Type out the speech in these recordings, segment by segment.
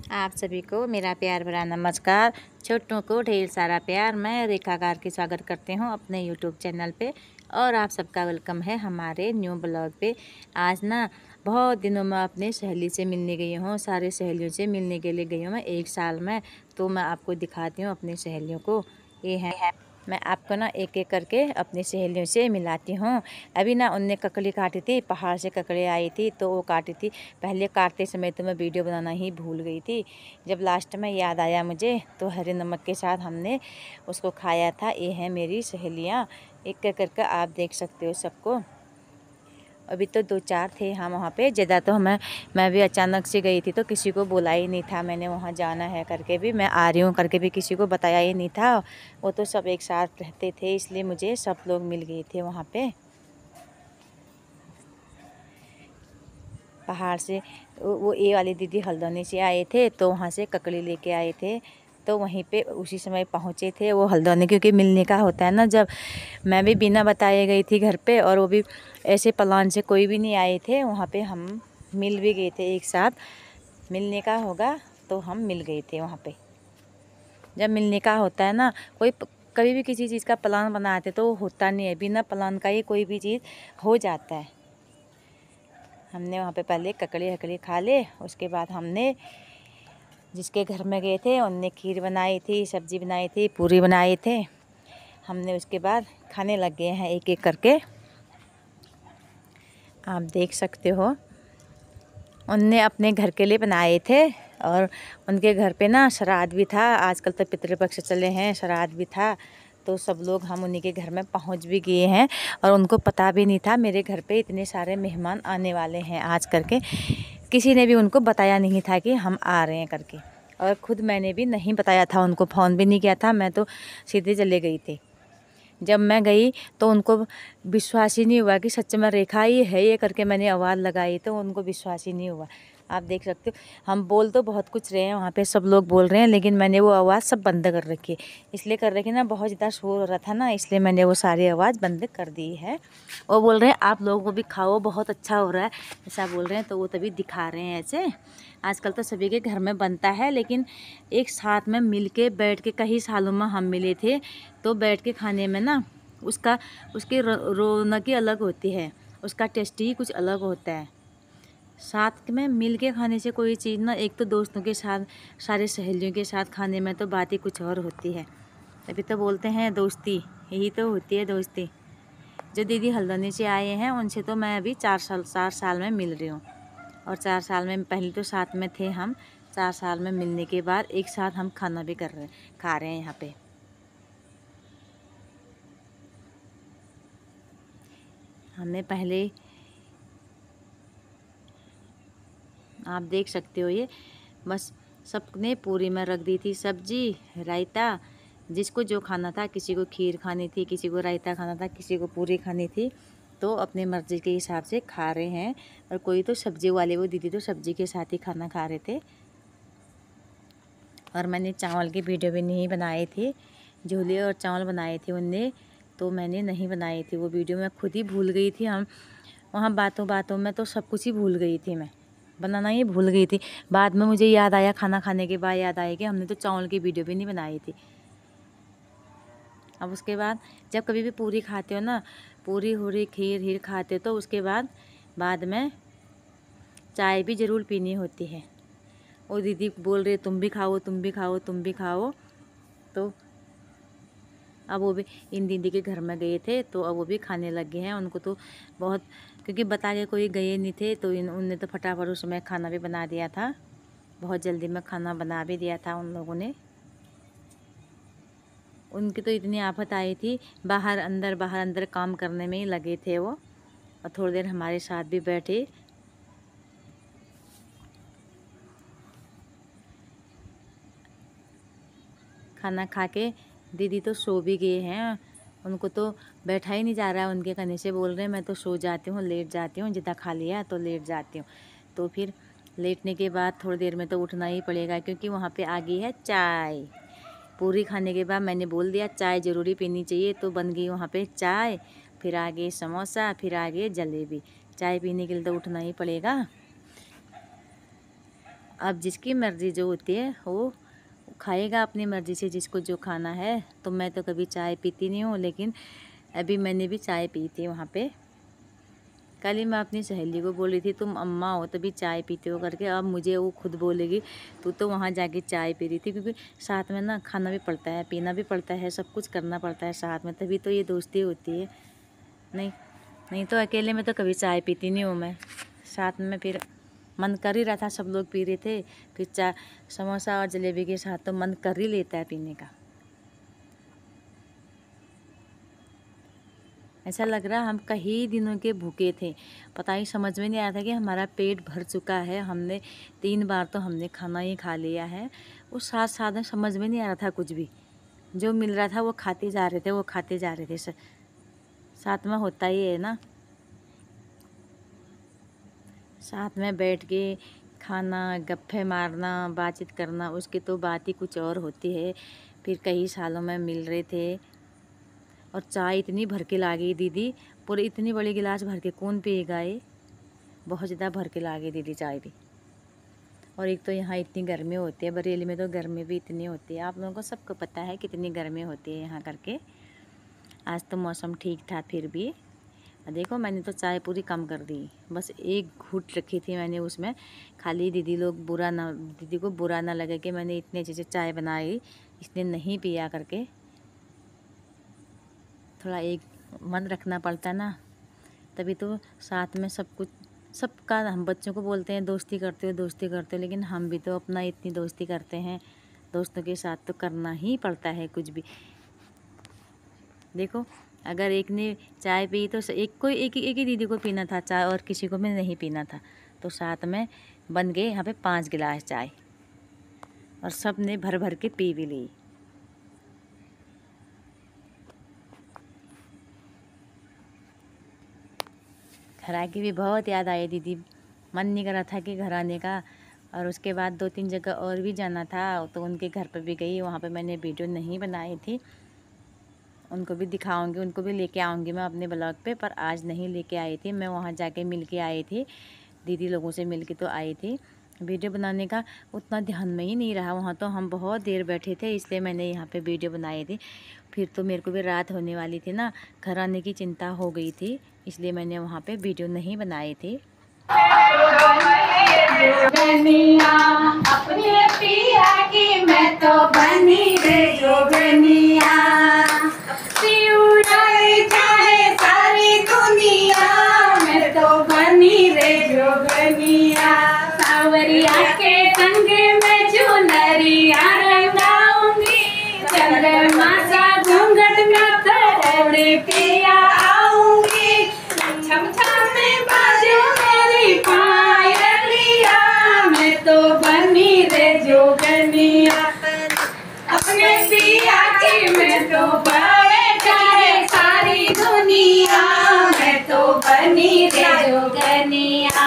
आप सभी को मेरा प्यार भरा नमस्कार। छोटों को ढेर सारा प्यार। मैं रेखा कार की स्वागत करती हूँ अपने यूट्यूब चैनल पे और आप सबका वेलकम है हमारे न्यू ब्लॉग पे। आज ना बहुत दिनों में अपनी सहेली से मिलने गई हूँ, सारे सहेलियों से मिलने के लिए गई हूँ मैं 1 साल में। तो मैं आपको दिखाती हूँ अपनी सहेलियों को। ये है, मैं आपको ना एक एक करके अपनी सहेलियों से मिलाती हूँ। अभी ना उनने ककड़ी काटी थी, पहाड़ से ककड़ी आई थी तो वो काटी थी। पहले काटते समय तो मैं वीडियो बनाना ही भूल गई थी। जब लास्ट में याद आया मुझे तो हरे नमक के साथ हमने उसको खाया था। ये है मेरी सहेलियाँ, एक एक करके आप देख सकते हो सबको। अभी तो 2-4 थे हम वहाँ पे, ज़्यादा तो मैं भी अचानक से गई थी तो किसी को बोला ही नहीं था मैंने वहाँ जाना है करके भी, मैं आ रही हूँ करके भी किसी को बताया ही नहीं था। वो तो सब एक साथ रहते थे इसलिए मुझे सब लोग मिल गए थे वहाँ पे पहाड़ से। वो ये वाली दीदी हल्द्वानी से आए थे तो वहाँ से ककड़ी लेके आए थे तो वहीं पे उसी समय पहुँचे थे वो हल्द्वानी, क्योंकि मिलने का होता है ना। जब मैं भी बिना बताए गई थी घर पे और वो भी ऐसे प्लान से कोई भी नहीं आए थे, वहाँ पे हम मिल भी गए थे एक साथ। मिलने का होगा तो हम मिल गए थे वहाँ पे। जब मिलने का होता है ना, कभी भी किसी चीज़ का प्लान बनाते तो होता नहीं है, बिना प्लान का ही कोई भी चीज़ हो जाता है। हमने वहाँ पे पहले ककड़ी हकड़ी खा ले, उसके बाद हमने जिसके घर में गए थे उनने खीर बनाई थी, सब्जी बनाई थी, पूरी बनाए थे। हमने उसके बाद खाने लग गए हैं एक एक करके, आप देख सकते हो। उनने अपने घर के लिए बनाए थे और उनके घर पे ना श्राद्ध भी था। आजकल तो पितृपक्ष चले हैं, श्राद्ध भी था तो सब लोग हम उन्हीं के घर में पहुंच भी गए हैं और उनको पता भी नहीं था मेरे घर पे इतने सारे मेहमान आने वाले हैं आज करके। किसी ने भी उनको बताया नहीं था कि हम आ रहे हैं करके, और ख़ुद मैंने भी नहीं बताया था उनको, फ़ोन भी नहीं किया था, मैं तो सीधे चले गई थी। जब मैं गई तो उनको विश्वास ही नहीं हुआ कि सच में रेखा ही है ये करके मैंने आवाज़ लगाई तो उनको विश्वास ही नहीं हुआ। आप देख सकते हो, हम बोल तो बहुत कुछ रहे हैं वहाँ पे, सब लोग बोल रहे हैं, लेकिन मैंने वो आवाज़ सब बंद कर रखी है। इसलिए कर रखी ना, बहुत ज़्यादा शोर हो रहा था ना, इसलिए मैंने वो सारी आवाज़ बंद कर दी है। वो बोल रहे हैं आप लोगों को भी खाओ, बहुत अच्छा हो रहा है, ऐसा बोल रहे हैं तो वो तभी दिखा रहे हैं ऐसे। आजकल तो सभी के घर में बनता है, लेकिन एक साथ में मिल के बैठ के कई सालों में हम मिले थे तो बैठ के खाने में ना उसकी रौनक ही अलग होती है, उसका टेस्ट ही कुछ अलग होता है। साथ में मिल के खाने से कोई चीज़ ना, एक तो दोस्तों के साथ, सारे सहेलियों के साथ खाने में तो बात ही कुछ और होती है। तभी तो बोलते हैं दोस्ती, यही तो होती है दोस्ती। जो दीदी हल्द्वानी से आए हैं उनसे तो मैं अभी 4 साल में मिल रही हूँ, और 4 साल में पहले तो साथ में थे हम, 4 साल में मिलने के बाद एक साथ हम खाना भी खा रहे हैं यहाँ पे। हमने पहले, आप देख सकते हो, ये बस सबने पूरी में रख दी थी सब्जी रायता, जिसको जो खाना था, किसी को खीर खानी थी, किसी को रायता खाना था, किसी को पूरी खानी थी, तो अपने मर्ज़ी के हिसाब से खा रहे हैं। और कोई तो सब्जी वाले, वो दीदी तो सब्जी के साथ ही खाना खा रहे थे। और मैंने चावल की वीडियो भी नहीं बनाई थी, झोले और चावल बनाए थे उनने, तो मैंने नहीं बनाई थी वो वीडियो, मैं खुद ही भूल गई थी। हम वहाँ बातों बातों में तो सब कुछ ही भूल गई थी, मैं बनाना ही भूल गई थी। बाद में मुझे याद आया, खाना खाने के बाद याद आया कि हमने तो चावल की वीडियो भी नहीं बनाई थी। अब उसके बाद जब कभी भी पूरी खाते हो ना, पूरी हो रही खीर हीर खाते हो तो उसके बाद में चाय भी ज़रूर पीनी होती है। वो दीदी बोल रहे तुम भी खाओ, तुम भी खाओ, तुम भी खाओ, तो अब वो भी इन दीदी के घर में गए थे तो अब वो भी खाने लग गए हैं। उनको तो बहुत, क्योंकि बता के कोई गए नहीं थे तो उनने तो फटाफट उस समय खाना भी बना दिया था, बहुत जल्दी में खाना बना भी दिया था उन लोगों ने। उनकी तो इतनी आफत आई थी, बाहर अंदर काम करने में ही लगे थे वो, और थोड़ी देर हमारे साथ भी बैठे। खाना खा के दीदी तो सो भी गए हैं, उनको तो बैठा ही नहीं जा रहा है उनके कहने से, बोल रहे हैं मैं तो सो जाती हूँ, लेट जाती हूँ, जितना खा लिया तो लेट जाती हूँ। तो फिर लेटने के बाद थोड़ी देर में तो उठना ही पड़ेगा, क्योंकि वहाँ पे आ गई है चाय। पूरी खाने के बाद मैंने बोल दिया चाय ज़रूरी पीनी चाहिए, तो बन गई वहाँ पे चाय, फिर आ गए समोसा, फिर आ गए जलेबी। चाय पीने के लिए तो उठना ही पड़ेगा। अब जिसकी मर्ज़ी जो होती है वो खाएगा अपनी मर्ज़ी से, जिसको जो खाना है। तो मैं तो कभी चाय पीती नहीं हूँ, लेकिन अभी मैंने भी चाय पी थी वहाँ पे। कल ही मैं अपनी सहेली को बोली थी तुम अम्मा हो तभी चाय पीते हो करके, अब मुझे वो खुद बोलेगी तू तो वहाँ जाके चाय पी रही थी। क्योंकि साथ में ना खाना भी पड़ता है, पीना भी पड़ता है, सब कुछ करना पड़ता है साथ में, तभी तो ये दोस्ती होती है। नहीं तो अकेले में तो कभी चाय पीती नहीं हूँ मैं। साथ में फिर मन कर ही रहा था, सब लोग पी रहे थे, फिर चाय समोसा और जलेबी के साथ तो मन कर ही लेता है पीने का। ऐसा लग रहा हम कई दिनों के भूखे थे, पता ही समझ में नहीं आया था कि हमारा पेट भर चुका है। हमने 3 बार तो हमने खाना ही खा लिया है। उस साथ साथ में समझ में नहीं आ रहा था कुछ भी, जो मिल रहा था वो खाते जा रहे थे। साथ में होता ही है ना, साथ में बैठ के खाना, गप्पे मारना, बातचीत करना, उसकी तो बात ही कुछ और होती है। फिर कई सालों में मिल रहे थे। और चाय इतनी भर के ला गई दीदी, पूरी इतनी बड़ी गिलास भर के कौन पिएगा ये, बहुत ज़्यादा भर के ला गई दीदी चाय भी। और एक तो यहाँ इतनी गर्मी होती है, बरेली में तो गर्मी भी इतनी होती है, आप लोगों को सबको पता है कितनी गर्मी होती है यहाँ करके। आज तो मौसम ठीक था फिर भी। देखो मैंने तो चाय पूरी कम कर दी, बस एक घूंट रखी थी मैंने उसमें। खाली दीदी को बुरा ना लगे कि मैंने इतनी अच्छी चाय बनाई, इसने नहीं पिया करके। थोड़ा एक मन रखना पड़ता है ना, तभी तो साथ में सब कुछ सबका। हम बच्चों को बोलते हैं दोस्ती करते हो, लेकिन हम भी तो अपना इतनी दोस्ती करते हैं। दोस्तों के साथ तो करना ही पड़ता है कुछ भी। देखो अगर एक ने चाय पी तो एक ही दीदी को पीना था चाय, और किसी को भी नहीं पीना था। तो साथ में बन गए यहाँ पे 5 गिलास चाय, और सब ने भर भर के पी भी ली। घर आके भी बहुत याद आई दीदी, मन नहीं कर रहा था कि घर आने का। और उसके बाद 2-3 जगह और भी जाना था, तो उनके घर पर भी गई। वहाँ पे मैंने वीडियो नहीं बनाई थी, उनको भी दिखाऊंगी, उनको भी लेके आऊँगी मैं अपने ब्लॉग पे। पर आज नहीं लेके आई थी, मैं वहाँ जाके मिल के आई थी, दीदी लोगों से मिल के तो आई थी। वीडियो बनाने का उतना ध्यान में ही नहीं रहा, वहाँ तो हम बहुत देर बैठे थे, इसलिए मैंने यहाँ पे वीडियो बनाई थी। फिर तो मेरे को भी रात होने वाली थी ना, घर आने की चिंता हो गई थी, इसलिए मैंने वहाँ पे वीडियो नहीं बनाई थी। अपने पिया की मैं तो बनी रे जोगनिया, चाहे सारी दुनिया, मैं तो बनी रे जोगनिया। सावरिया के संग में चुनरिया रंगाऊंगी, चंद्रमा सा घूंघट में तोड़े पिया आऊंगी। छम छम में बाजू मेरी पायलिया, मैं तो बनी रे जोगनिया। अपने पिया की मैं तो चाहे सारी दुनिया, मैं तो बनी रे जोगनिया।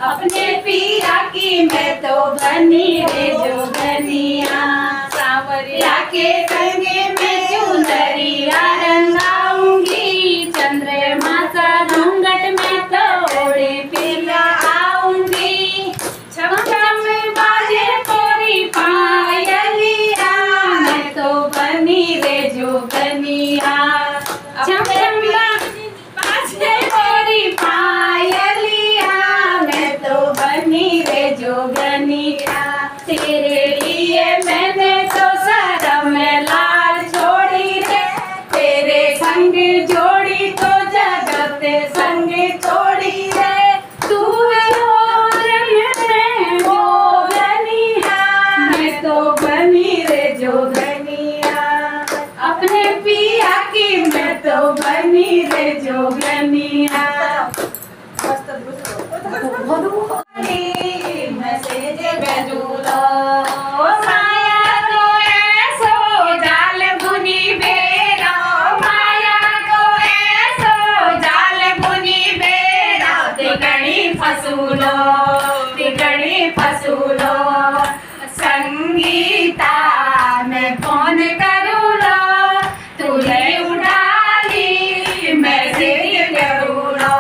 अपने पिया की मैं तो बनी रे जोगनिया। सावरिया के संग में चुनरिया रंगाऊंगी, चंद्रमा सा घूंघट में तोड़े पिया आऊंगी। छम छम बाजे कोरी पायलिया, मैं तो बनी रे जोगनिया। छम छम बाजे कोरी पायलिया, मैं तो बनी रे जोगनिया। तेरे लिए मैंने तो शरम लाल छोड़ी रे, तेरे संग जोड़ी तो जगत संग छोड़ी रे। तू जोगनिया, मैं तो बनी रे जोगनिया। अपने पिया की मैं तो बनी रे जोगनिया। मैसेज भेजूलो माया को ऐसो जाल बुनी बेरा, माया को ऐसो जाल बुनी बेरा। तिगड़ी फसूलो संगीता मैं फोन करूलो, तुझे उड़ाली मैसेज करूलो।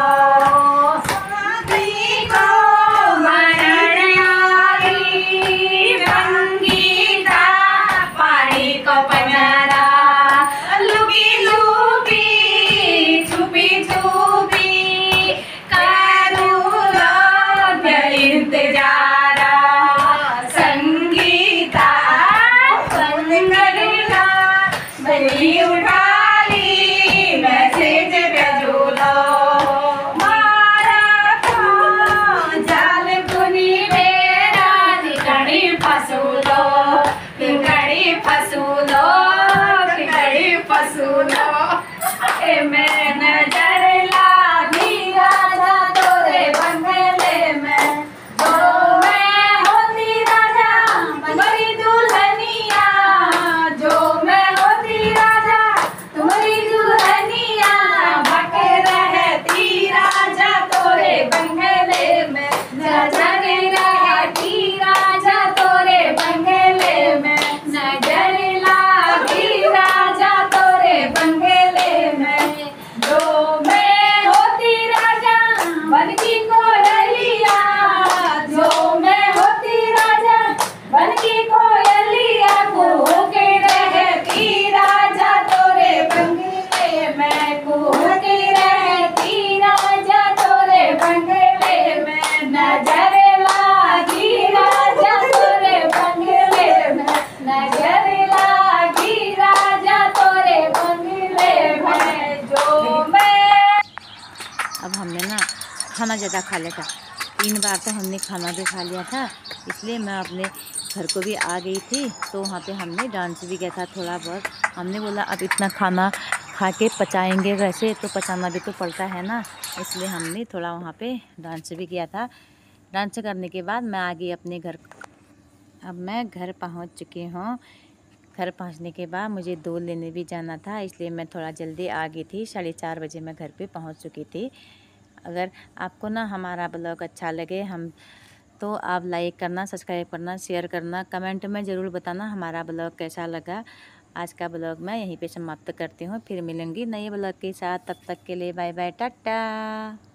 ज़्यादा खा लेता। 3 बार तो हमने खाना भी खा लिया था, इसलिए मैं अपने घर को भी आ गई थी। तो वहाँ पे हमने डांस भी किया था थोड़ा बहुत। हमने बोला अब इतना खाना खा के पचाएँगे वैसे तो पचाना भी तो पड़ता है ना, इसलिए हमने थोड़ा वहाँ पे डांस भी किया था। डांस करने के बाद मैं आ गई अपने घर। अब मैं घर पहुँच चुकी हूँ। घर पहुँचने के बाद मुझे दूध लेने भी जाना था, इसलिए मैं थोड़ा जल्दी आ गई थी। 4:30 बजे मैं घर पे पहुँच चुकी थी। अगर आपको ना हमारा ब्लॉग अच्छा लगे तो आप लाइक करना, सब्सक्राइब करना, शेयर करना, कमेंट में ज़रूर बताना हमारा ब्लॉग कैसा लगा। आज का ब्लॉग मैं यहीं पे समाप्त करती हूँ। फिर मिलूँगी नए ब्लॉग के साथ। तब तक के लिए बाय बाय, टाटा।